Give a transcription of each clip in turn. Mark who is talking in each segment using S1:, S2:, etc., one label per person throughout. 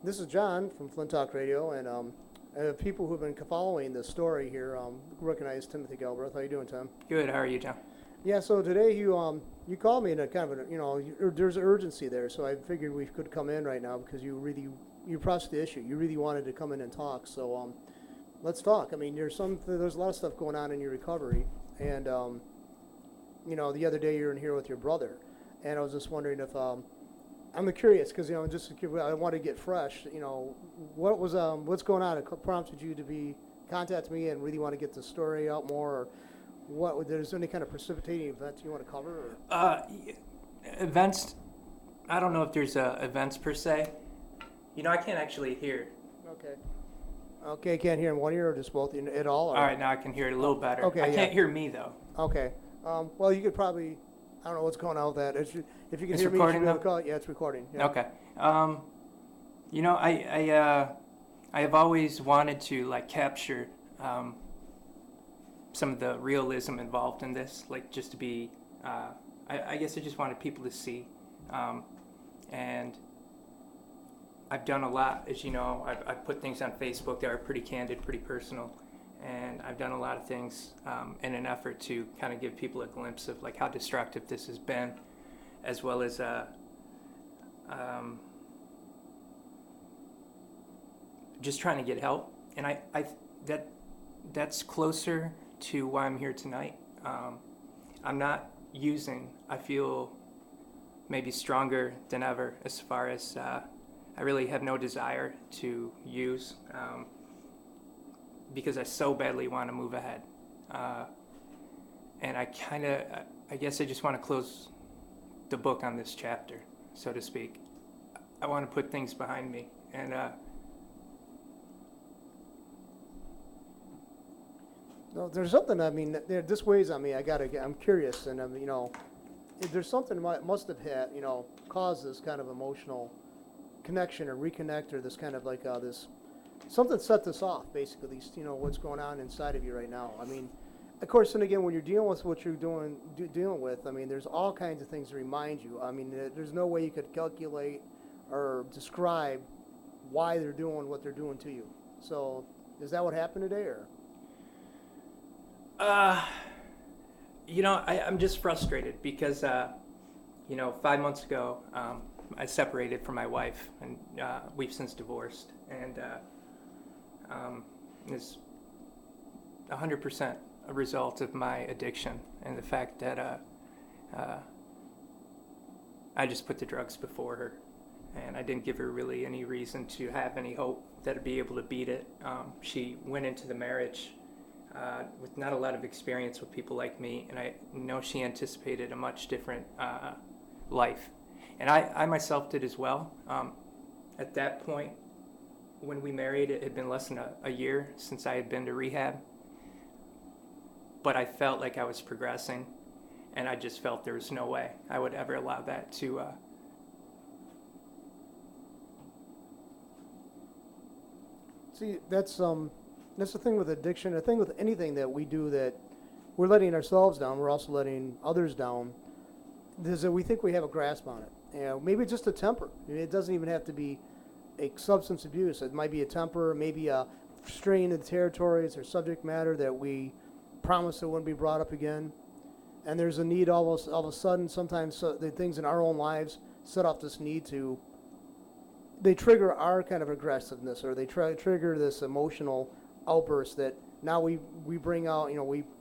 S1: This is John from Flint Talk Radio, and people who've been following the story here recognize Timothy Galbraith. How you doing, Tim?
S2: Good. How are you, John?
S1: Yeah. So today you called me in a kind of there's urgency there, so I figured we could come in right now because you pressed the issue. You really wanted to come in and talk. So let's talk. I mean, there's a lot of stuff going on in your recovery, and the other day you were in here with your brother, and I was just wondering if I'm curious because I want to get fresh. What's going on? It prompted you to contact me and really want to get the story out more. Or what? There's any kind of precipitating events you want to cover? Or?
S2: Events. I don't know if there's events per se. I can't actually hear.
S1: Okay. Okay, can't hear in one ear or just both at all? Or?
S2: All right, now I can hear it a little better.
S1: Okay,
S2: I
S1: yeah.
S2: can't hear me though.
S1: Okay. Well, you could probably. I don't know what's going on with that. If you can
S2: It's
S1: hear me,
S2: recording
S1: you should be able
S2: now?
S1: to call it. Yeah, it's recording. Yeah.
S2: Okay. I have always wanted to capture some of the realism involved in this, just to be. I guess I just wanted people to see, and I've done a lot, as you know. I've put things on Facebook that are pretty candid, pretty personal, and I've done a lot of things in an effort to kind of give people a glimpse of how destructive this has been, as well as just trying to get help. And that's closer to why I'm here tonight. I'm not using. I feel maybe stronger than ever as far as I really have no desire to use. Because I so badly want to move ahead. And I guess I just want to close the book on this chapter, so to speak. I want to put things behind me. And
S1: No, there's something. I mean, this weighs on me. I'm curious, and if there's something that must have had, caused this kind of emotional connection or reconnect, or this kind of this. Something set this off, basically, at least, what's going on inside of you right now. I mean, of course, and again, when you're dealing with what you're dealing with, I mean, there's all kinds of things to remind you. I mean, there's no way you could calculate or describe why they're doing what they're doing to you. So, is that what happened today, or?
S2: I'm just frustrated because, 5 months ago, I separated from my wife, and we've since divorced, and is 100% a result of my addiction and the fact that I just put the drugs before her, and I didn't give her really any reason to have any hope that I'd be able to beat it. She went into the marriage with not a lot of experience with people like me, and I know she anticipated a much different life. And I myself did as well. At that point, when we married, it had been less than a year since I had been to rehab. But I felt like I was progressing, and I just felt there was no way I would ever allow that to...
S1: See, that's the thing with addiction. The thing with anything that we do that we're letting ourselves down, we're also letting others down. Is that we think we have a grasp on it. Maybe it's just a temper. I mean, it doesn't even have to be a substance abuse. It might be a temper, maybe a straying into territories or subject matter that we promised it wouldn't be brought up again. And there's a need all of a sudden. Sometimes the things in our own lives set off this need to. They trigger our kind of aggressiveness, or they trigger this emotional outburst that now we bring out.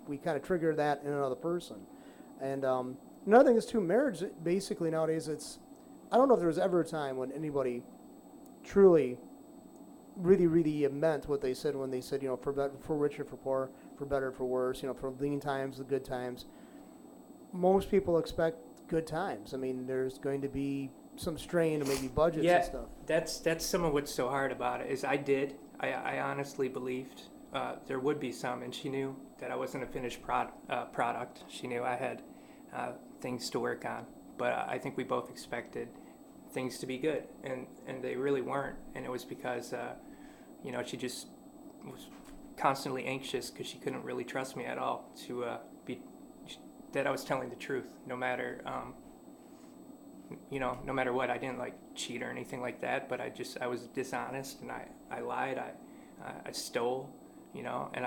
S1: We kind of trigger that in another person. And another thing is too, marriage basically nowadays, I don't know if there was ever a time when anybody truly really meant what they said when they said, for richer, for poor, for better, for worse, for lean times, the good times. Most people expect good times. I mean, there's going to be some strain, or maybe budgets and stuff.
S2: That's some of what's so hard about it. Is I honestly believed there would be some, and she knew that I wasn't a finished product. She knew I had things to work on, but I think we both expected things to be good, and they really weren't. And it was because she just was constantly anxious because she couldn't really trust me at all to be that I was telling the truth, no matter no matter what, I didn't like cheat or anything like that, but I was dishonest, and I lied, I stole, and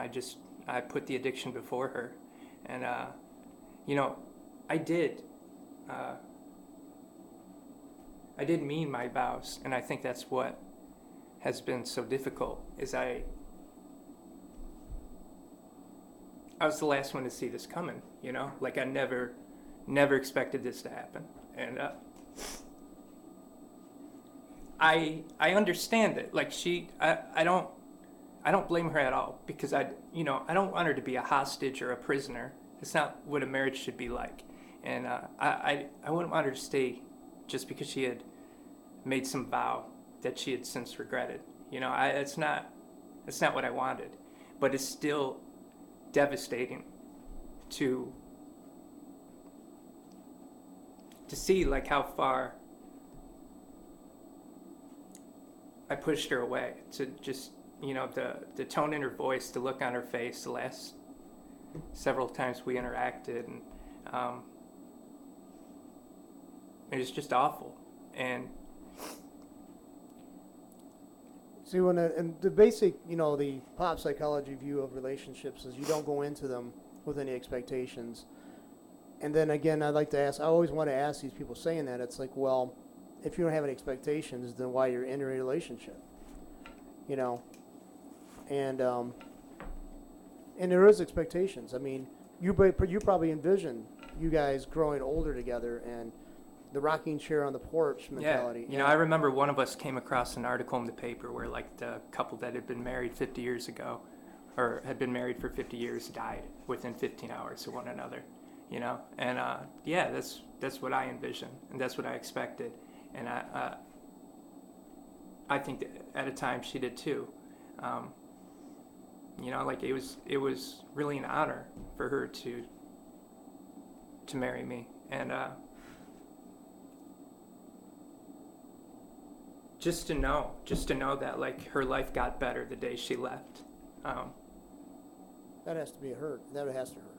S2: I put the addiction before her. And, you know, I did, uh, I did mean my vows, and I think that's what has been so difficult, is I was the last one to see this coming, like I never expected this to happen. And I understand it. Like I don't blame her at all, because I don't want her to be a hostage or a prisoner. It's not what a marriage should be like. And I wouldn't want her to stay just because she had made some vow that she had since regretted. It's not what I wanted, but it's still devastating to see like how far I pushed her away, to just the tone in her voice, the look on her face, the last several times we interacted, and it was just awful. And
S1: See, and the basic, the pop psychology view of relationships is you don't go into them with any expectations. And then again, I always want to ask these people saying that, it's like, well, if you don't have any expectations, then why you're in a relationship? And there is expectations. I mean, you probably envision you guys growing older together, and the rocking chair on the porch mentality.
S2: Yeah, I remember one of us came across an article in the paper where like the couple that had been married 50 years ago, or had been married for 50 years, died within 15 hours of one another. And that's what I envisioned, and that's what I expected, and I think that at a time she did too. Like it was really an honor for her to marry me, and just to know that like her life got better the day she left.
S1: That has to be hurt. That has to hurt.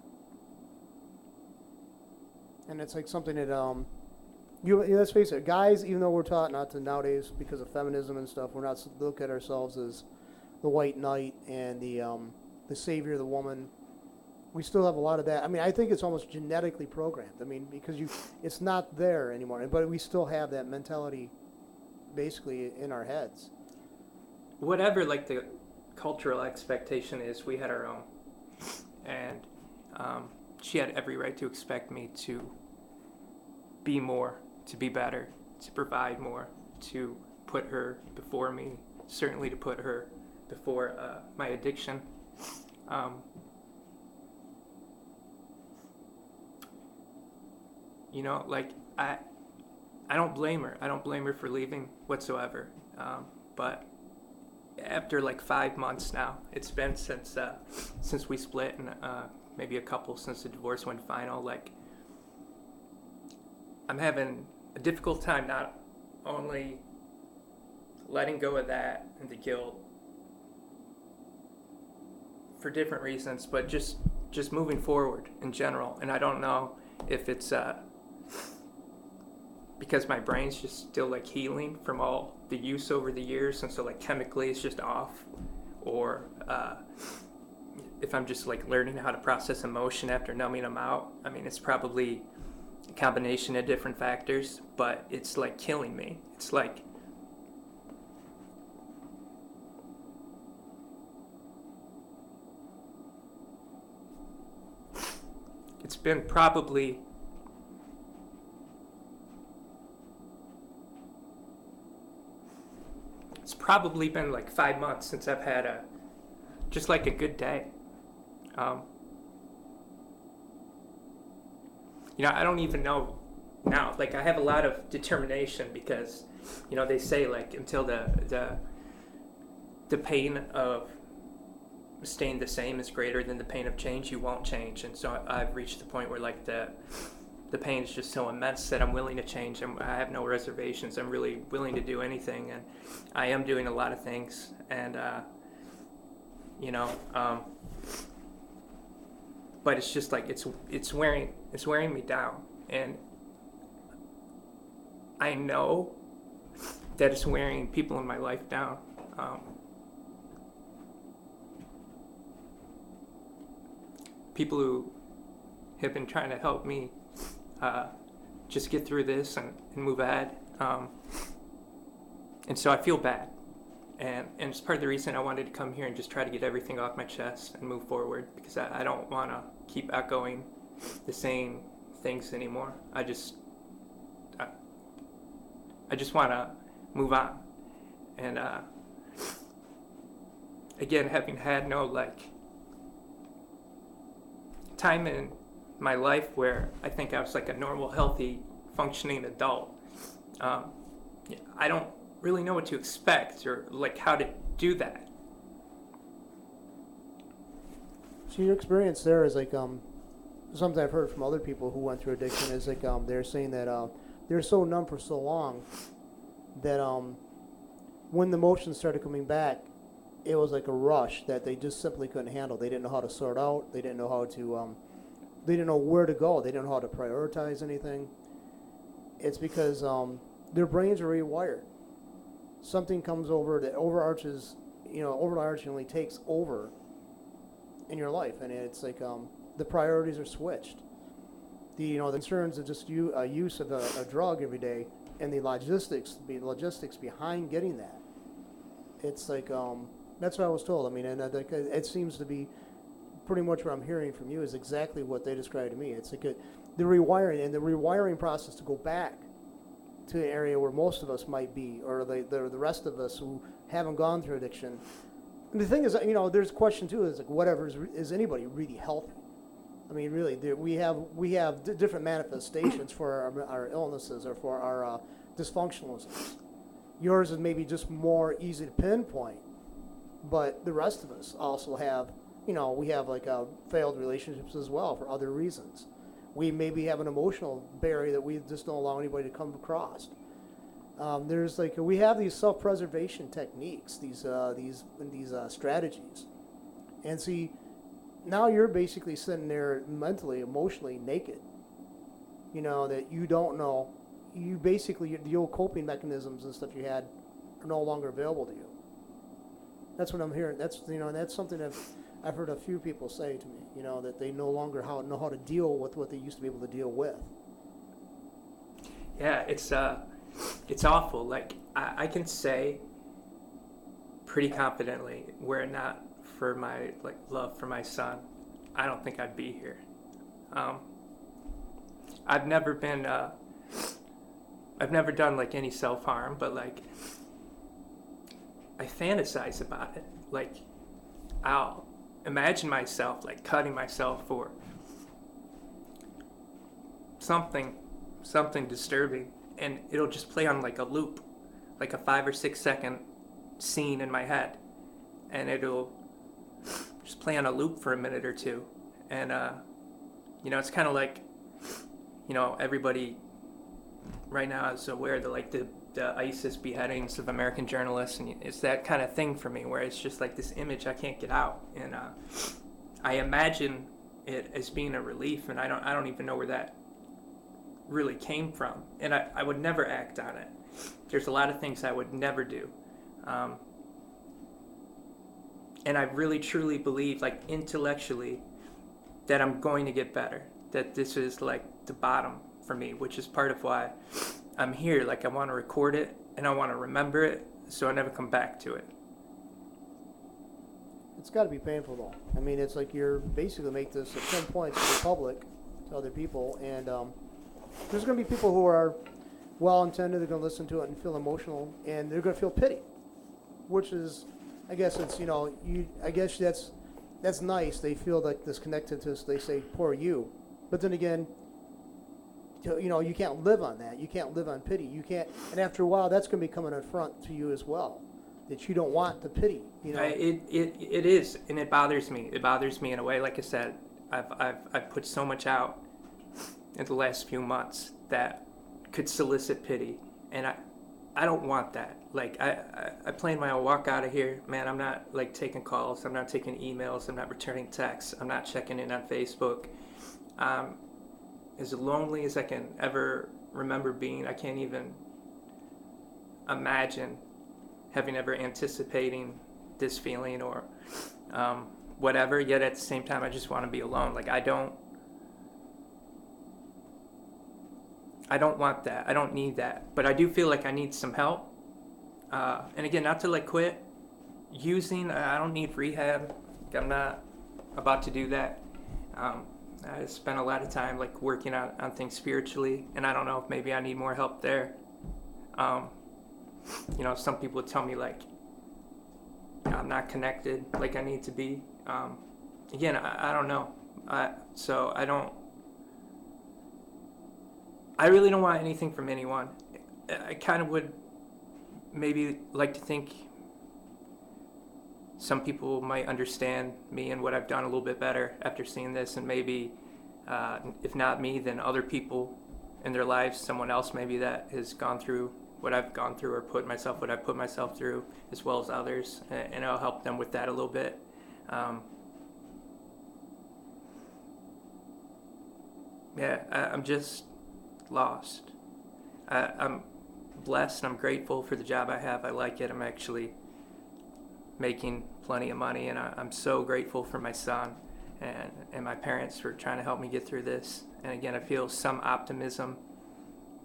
S1: And it's like something that let's face it, guys, even though we're taught not to nowadays because of feminism and stuff, we're not to look at ourselves as the white knight and the savior of the woman. We still have a lot of that. I mean, I think it's almost genetically programmed. I mean, because it's not there anymore, but we still have that mentality basically in our heads.
S2: Whatever like the cultural expectation is, we had our own, and she had every right to expect me to be more, to be better, to provide more, to put her before me, certainly to put her before my addiction. Like I don't blame her. I don't blame her for leaving whatsoever. But after like 5 months now, it's been since we split, and maybe a couple since the divorce went final. Like I'm having a difficult time not only letting go of that and the guilt for different reasons, but just moving forward in general. And I don't know if it's because my brain's just still like healing from all the use over the years, and so like chemically it's just off, or if I'm just like learning how to process emotion after numbing them out. I mean, it's probably a combination of different factors, but it's like killing me. It's like it's been probably been like 5 months since I've had a good day. I don't even know now. Like I have a lot of determination because, they say like until the pain of staying the same is greater than the pain of change, you won't change. And so I've reached the point where like the pain is just so immense that I'm willing to change. I have no reservations. I'm really willing to do anything, and I am doing a lot of things. And but it's just like it's wearing me down, and I know that it's wearing people in my life down. People who have been trying to help me just get through this and move ahead. And so I feel bad. And it's part of the reason I wanted to come here and just try to get everything off my chest and move forward, because I don't want to keep echoing the same things anymore. I just want to move on. And again, having had no time in my life where I think I was like a normal, healthy, functioning adult, I don't really know what to expect or how to do that.
S1: So your experience there is something I've heard from other people who went through addiction is they're saying that they're so numb for so long that when the emotions started coming back, it was like a rush that they just simply couldn't handle. They didn't know how to sort out. They didn't know how to. They didn't know where to go. They didn't know how to prioritize anything. It's because their brains are rewired. Something comes over that overarchingly takes over in your life, and it's the priorities are switched. The concerns of just use of a drug every day, and the logistics behind getting that. It's that's what I was told. I mean, and it seems to be pretty much what I'm hearing from you is exactly what they described to me. It's the rewiring process to go back to an area where most of us might be, or the rest of us who haven't gone through addiction. And the thing is, there's a question too. Is is anybody really healthy? I mean, really, we have different manifestations for our illnesses or for our dysfunctionalisms. Yours is maybe just more easy to pinpoint, but the rest of us also have, we have failed relationships as well for other reasons. We maybe have an emotional barrier that we just don't allow anybody to come across. We have these self-preservation techniques, these strategies, and see, now you're basically sitting there mentally, emotionally naked. That you don't know. You basically, the old coping mechanisms and stuff you had are no longer available to you. That's what I'm hearing. That's something that I've heard a few people say to me. That they no longer know how to deal with what they used to be able to deal with.
S2: Yeah, it's awful. I can say pretty confidently, were it not for my love for my son, I don't think I'd be here. I've never done any self-harm, but I fantasize about it. I'll imagine myself cutting myself for something disturbing, and it'll just play on a loop, a 5 or 6 second scene in my head, and it'll just play on a loop for a minute or two. And it's kind of everybody right now is aware that the ISIS beheadings of American journalists, and it's that kind of thing for me where it's just this image I can't get out, and I imagine it as being a relief, and I don't even know where that really came from, and I would never act on it. There's a lot of things I would never do, and I really truly believe intellectually that I'm going to get better, that this is the bottom for me, which is part of why I'm here. I want to record it and I want to remember it so I never come back to it.
S1: It's got to be painful though. I mean, it's you're basically make this at some point to the public, to other people, and there's going to be people who are well-intended. They're going to listen to it and feel emotional, and they're going to feel pity, which is, I guess it's I guess that's nice. They feel disconnected to us. They say, "Poor you," but then again, you can't live on that. You can't live on pity. You can't, and after a while, that's going to become an affront to you as well. That you don't want the pity.
S2: It is, and it bothers me. It bothers me in a way. Like I said, I've put so much out in the last few months that could solicit pity, and I don't want that. I plan my walk out of here, man. I'm not taking calls. I'm not taking emails. I'm not returning texts. I'm not checking in on Facebook. As lonely as I can ever remember being. I can't even imagine having ever anticipating this feeling or whatever. Yet at the same time, I just want to be alone. Like I don't want that. I don't need that. But I do feel like I need some help. And again, not to like quit using. I don't need rehab. I'm not about to do that. I spent a lot of time like working on things spiritually, and I don't know if maybe I need more help there. Some people tell me like I'm not connected like I need to be. Again, I don't know. I really don't want anything from anyone. I kind of would maybe like to think some people might understand me and what I've done a little bit better after seeing this, and maybe if not me, then other people in their lives, someone else maybe that has gone through what I've gone through or what I've put myself through, as well as others, and I'll help them with that a little bit. I'm just lost. I'm blessed and I'm grateful for the job I have. I like it. I'm actually making plenty of money, and I'm so grateful for my son and my parents for trying to help me get through this. And again, I feel some optimism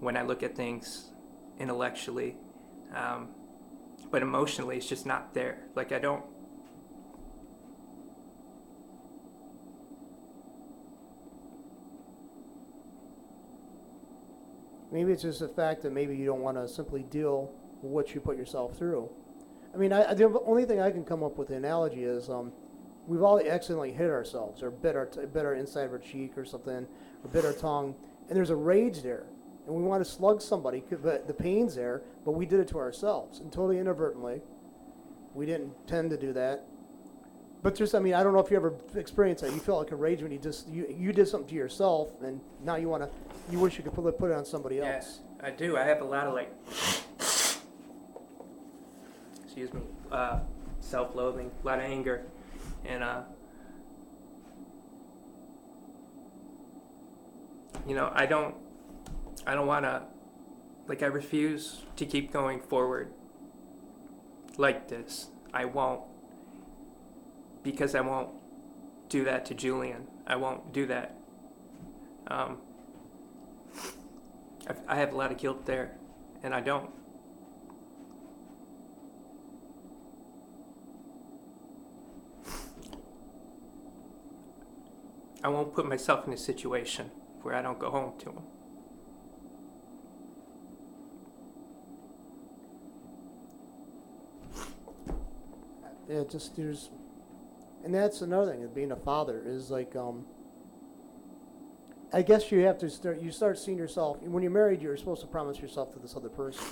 S2: when I look at things intellectually, but emotionally it's just not there. Like
S1: Maybe it's just the fact that maybe you don't want to simply deal with what you put yourself through. I mean, the only thing I can come up with the analogy is we've all accidentally hit ourselves or bit our inside of our cheek or something, or bit our tongue, and there's a rage there, and we want to slug somebody, but the pain's there, but we did it to ourselves, and totally inadvertently. We didn't intend to do that. But just, I don't know if you ever experienced that. You felt like a rage when you did something to yourself, and now you wish you could put it on somebody else.
S2: Yes, I do. I have a lot of self-loathing, a lot of anger, and I don't want to, I refuse to keep going forward like this. I won't, because I won't do that to Julian. I won't do that. I have a lot of guilt there, and I don't. I won't put myself in a situation where I don't go home to him.
S1: Yeah, and that's another thing of being a father is I guess you have to start seeing yourself, when you're married, you're supposed to promise yourself to this other person.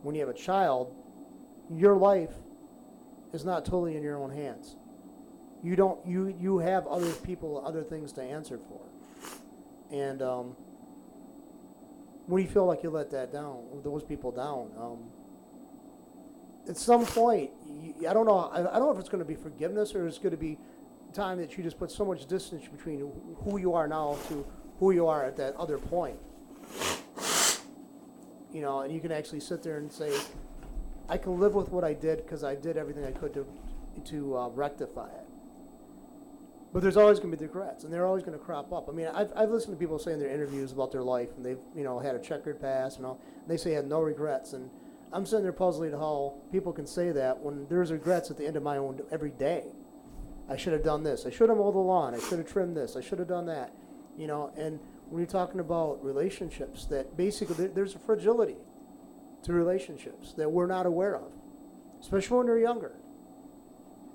S1: When you have a child, your life is not totally in your own hands. You have other people, other things to answer for. And when you feel like you let those people down, at some point, I don't know if it's going to be forgiveness or it's going to be time that you just put so much distance between who you are now to who you are at that other point. And you can actually sit there and say, I can live with what I did because I did everything I could to rectify it. But there's always going to be regrets, and they're always going to crop up. I've listened to people say in their interviews about their life, and they've had a checkered past, and they say they had no regrets. And I'm sitting there puzzling how people can say that when there's regrets at the end of my own every day. I should have done this. I should have mowed the lawn. I should have trimmed this. I should have done that. And when you're talking about relationships, that basically there's a fragility to relationships that we're not aware of, especially when they're younger.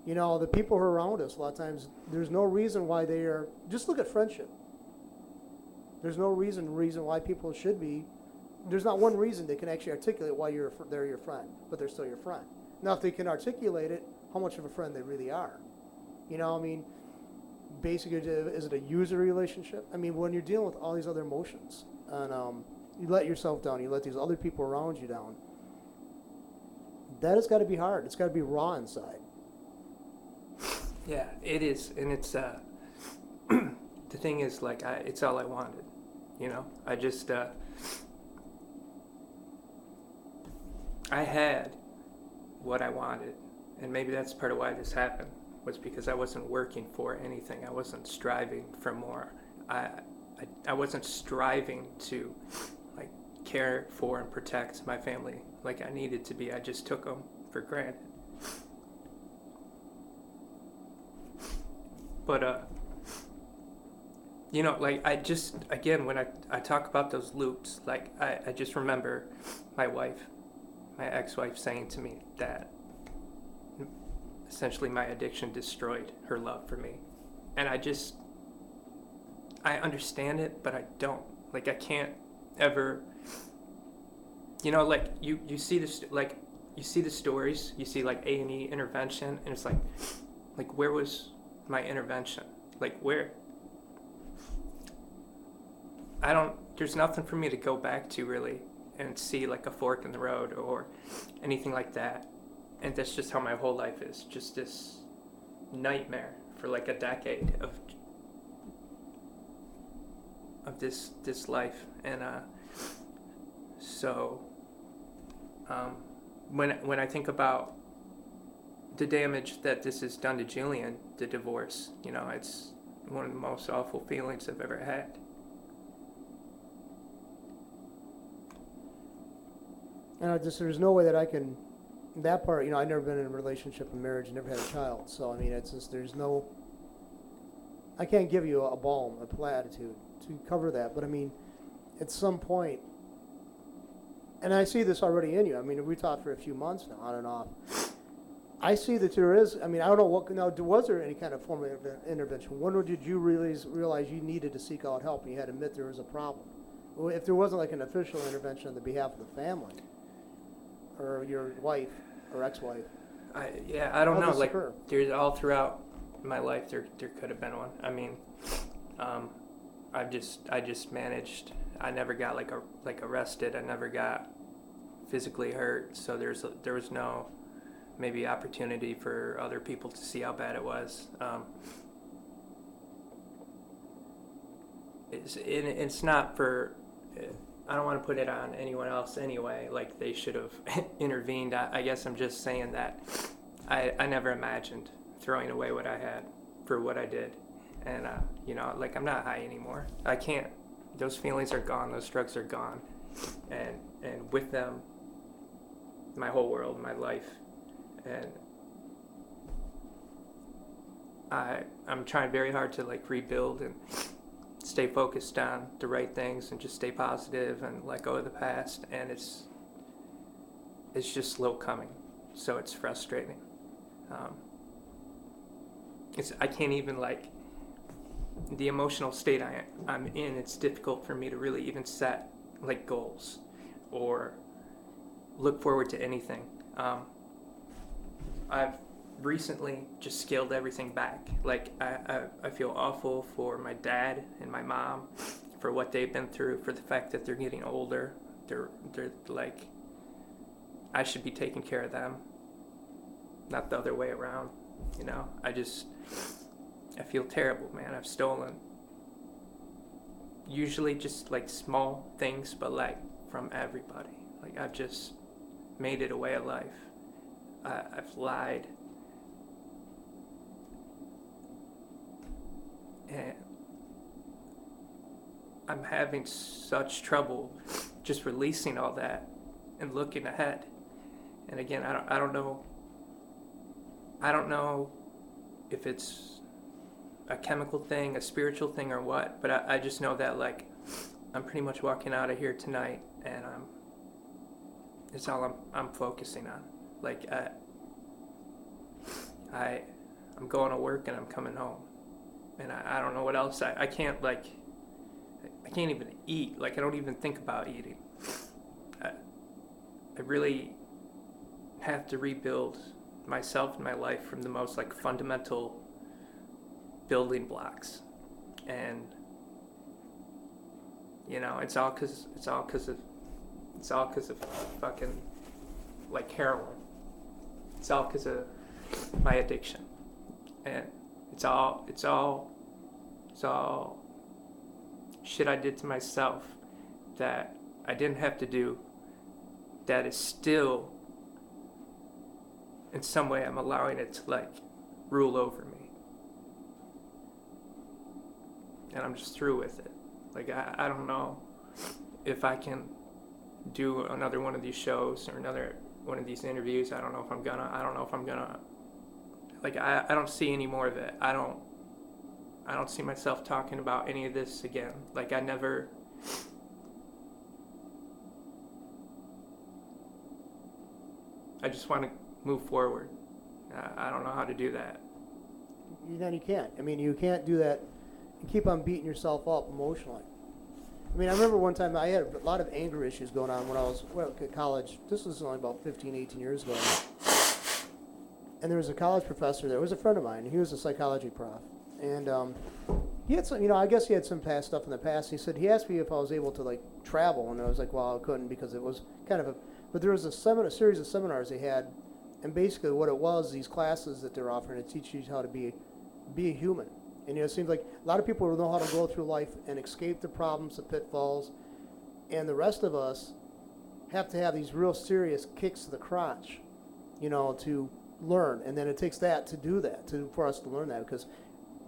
S1: The people who are around us, a lot of times, there's no reason why they are. Just look at friendship. There's no reason why people should be. There's not one reason they can actually articulate why they're your friend, but they're still your friend. Now, if they can articulate it, how much of a friend they really are. Basically, is it a user relationship? When you're dealing with all these other emotions, and you let yourself down, you let these other people around you down, that has got to be hard. It's got to be raw inside.
S2: Yeah, it is, and it's the thing is it's all I wanted, I just I had what I wanted, and maybe that's part of why this happened, was because I wasn't working for anything. I wasn't striving for more. I wasn't striving to like care for and protect my family like I needed to be. I just took them for granted. But like I just, again, when I talk about those loops, like I just remember my wife, my ex-wife, saying to me that essentially my addiction destroyed her love for me. And I understand it, but I don't. Like, I can't ever, like you see this, like you see the stories, you see like A&E intervention, and it's like where was my intervention? Like where? There's nothing for me to go back to really and see like a fork in the road or anything like that. And that's just how my whole life is. Just this nightmare for like a decade of this life. And so when I think about the damage that this has done to Julian, the divorce, it's one of the most awful feelings I've ever had.
S1: And there's no way that I can, that part, I've never been in a relationship, a marriage, never had a child. So, I mean, it's just, I can't give you a balm, a platitude to cover that. But, I mean, at some point, and I see this already in you. I mean, we talked for a few months now, on and off. I see that there is, I mean, I don't know was there any kind of form of intervention? When did you realize you needed to seek out help and you had to admit there was a problem? Well, if there wasn't like an official intervention on the behalf of the family, or your wife or ex-wife?
S2: I don't know. Like, there's all throughout my life, there could have been one. I mean, I just managed. I never got like arrested. I never got physically hurt. So there was no maybe opportunity for other people to see how bad it was. It's not for. I don't want to put it on anyone else anyway, like they should have intervened. I guess I'm just saying that I never imagined throwing away what I had for what I did. And, like I'm not high anymore. I can't. Those feelings are gone. Those drugs are gone. And with them, my whole world, my life. And I'm trying very hard to like rebuild and stay focused on the right things and just stay positive and let go of the past. And it's just slow coming, so it's frustrating. I can't even like the emotional state I'm in. It's difficult for me to really even set like goals or look forward to anything. I've recently just scaled everything back. Like I feel awful for my dad and my mom for what they've been through, for the fact that they're getting older. They're like, I should be taking care of them, not the other way around. I feel terrible, man. I've stolen usually just like small things, but like from everybody. Like I've just made it a way of life. I've lied. And I'm having such trouble just releasing all that and looking ahead. And again, I don't know if it's a chemical thing, a spiritual thing, or what, but I just know that like I'm pretty much walking out of here tonight, and it's all I'm focusing on. Like I'm going to work and I'm coming home, and I don't know what else. I can't even eat. Like I don't even think about eating. I really have to rebuild myself and my life from the most like fundamental building blocks, and it's all because of fucking like heroin. It's all because of my addiction, and it's all shit I did to myself that I didn't have to do, that is still in some way I'm allowing it to like rule over me. And I'm just through with it. Like I don't know if I can do another one of these shows or another one of these interviews. I don't know if I'm gonna like I don't see any more of it. I don't see myself talking about any of this again. Like I just want to move forward. I don't know how to do that.
S1: You can't. I mean, you can't do that and keep on beating yourself up emotionally. I mean, I remember one time I had a lot of anger issues going on when I was at college. This was only about 15, 18 years ago. And there was a college professor there. It was a friend of mine. He was a psychology prof. And he had some, I guess he had some past stuff in the past. He asked me if I was able to, like, travel. And I was like, well, I couldn't because it was kind of but there was a series of seminars they had. And basically what it was, these classes that they're offering to teach you how to be a human. And it seems like a lot of people know how to go through life and escape the problems, the pitfalls, and the rest of us have to have these real serious kicks to the crotch, to learn. And then it takes that to do that, for us to learn that. Because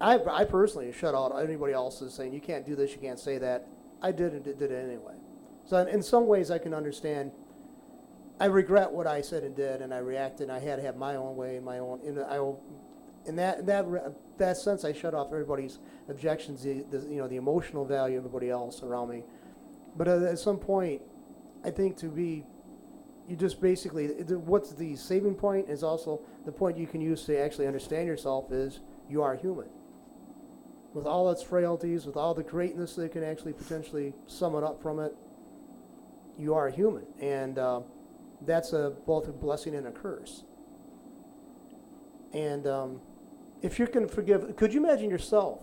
S1: I personally shut out anybody else is saying, you can't do this, you can't say that. I did it anyway. So in some ways I can understand. I regret what I said and did, and I reacted, and I had to have my own way, in that sense, I shut off everybody's objections, the emotional value of everybody else around me. But at some point, I think you just basically, what's the saving point is also the point you can use to actually understand yourself is you are human. With all its frailties, with all the greatness that can actually potentially sum it up from it, you are human. And that's both a blessing and a curse. And if you can forgive, could you imagine yourself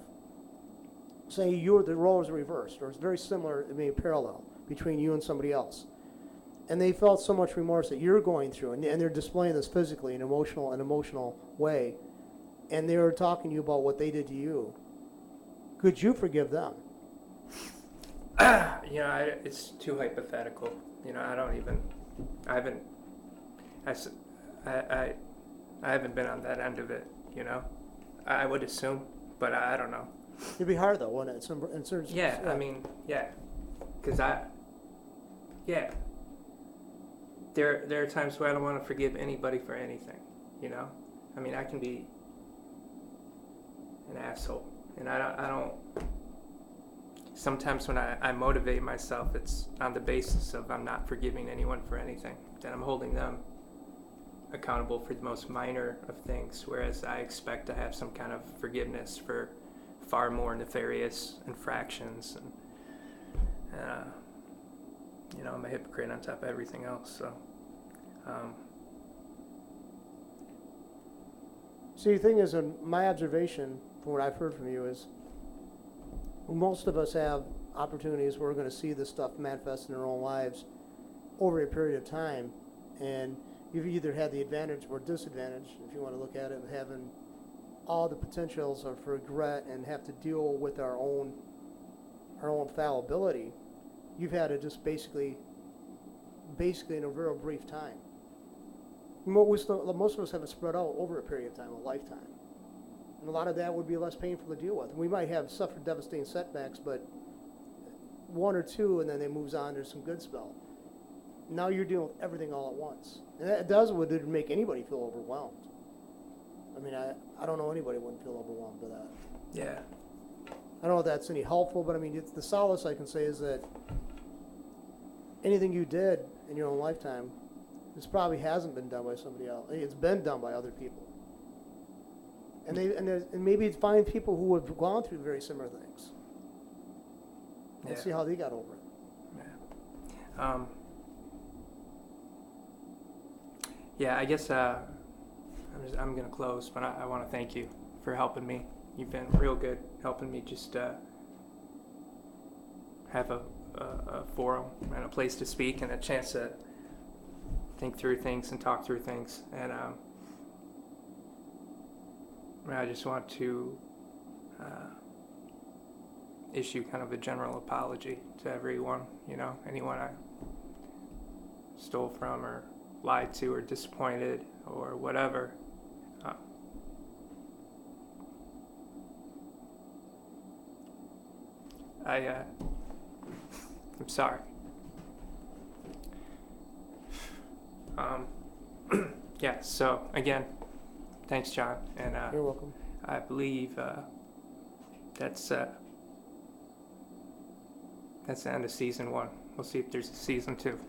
S1: saying the roles are reversed, or it's very similar, parallel between you and somebody else, and they felt so much remorse that you're going through, and they're displaying this physically in an emotional way, and they were talking to you about what they did to you. Could you forgive them?
S2: It's too hypothetical. I haven't been on that end of it, I would assume, but I don't know.
S1: It'd be hard though, wouldn't it?
S2: Yeah, I mean, yeah, because there are times where I don't want to forgive anybody for anything, I mean, I can be an asshole, and I don't. Sometimes when I motivate myself, it's on the basis of I'm not forgiving anyone for anything. Then I'm holding them accountable for the most minor of things, whereas I expect to have some kind of forgiveness for far more nefarious infractions. And I'm a hypocrite on top of everything else. So,
S1: See, the thing is, my observation from what I've heard from you is, most of us have opportunities where we're going to see this stuff manifest in our own lives over a period of time, and you've either had the advantage or disadvantage, if you want to look at it, of having all the potentials of regret and have to deal with our own fallibility. You've had to just basically in a very brief time. Most of us have it spread out over a period of time, a lifetime. And a lot of that would be less painful to deal with. We might have suffered devastating setbacks, but one or two, and then it moves on. There's some good spell. Now you're dealing with everything all at once. And that would make anybody feel overwhelmed. I mean, I don't know anybody who wouldn't feel overwhelmed by that.
S2: yeah.
S1: I don't know if that's any helpful, but I mean, the solace I can say is that anything you did in your own lifetime, this probably hasn't been done by somebody else. It's been done by other people. And maybe find people who have gone through very similar things and see how they got over it.
S2: Yeah. I guess I'm going to close, but I want to thank you for helping me. You've been real good helping me just have a forum and a place to speak and a chance to think through things and talk through things. And I just want to issue kind of a general apology to everyone, anyone I stole from or lied to or disappointed or whatever. Uh, I'm sorry. Yeah, so again, thanks, John. And
S1: You're welcome.
S2: I believe that's the end of season 1. We'll see if there's a season 2.